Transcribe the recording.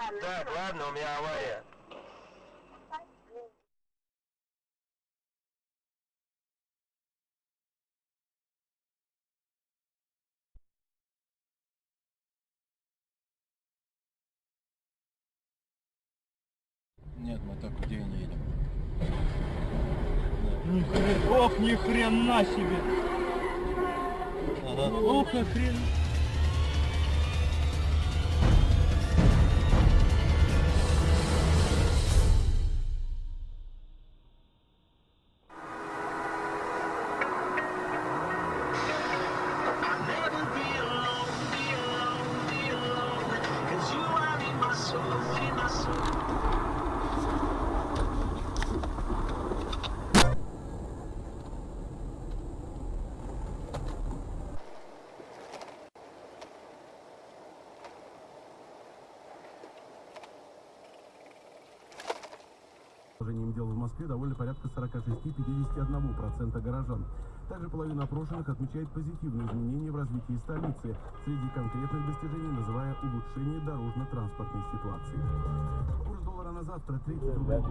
Так, ладно, у меня авария. Нет, мы так в день едем. Ох, ни хрена себе! Ага. Ох, хрен! Положением дел в Москве довольно порядка 46-51% горожан. Также половина опрошенных отмечает позитивные изменения в развитии столицы, среди конкретных достижений называя улучшение дорожно-транспортной ситуации. Курс доллара на завтра 30 рублей.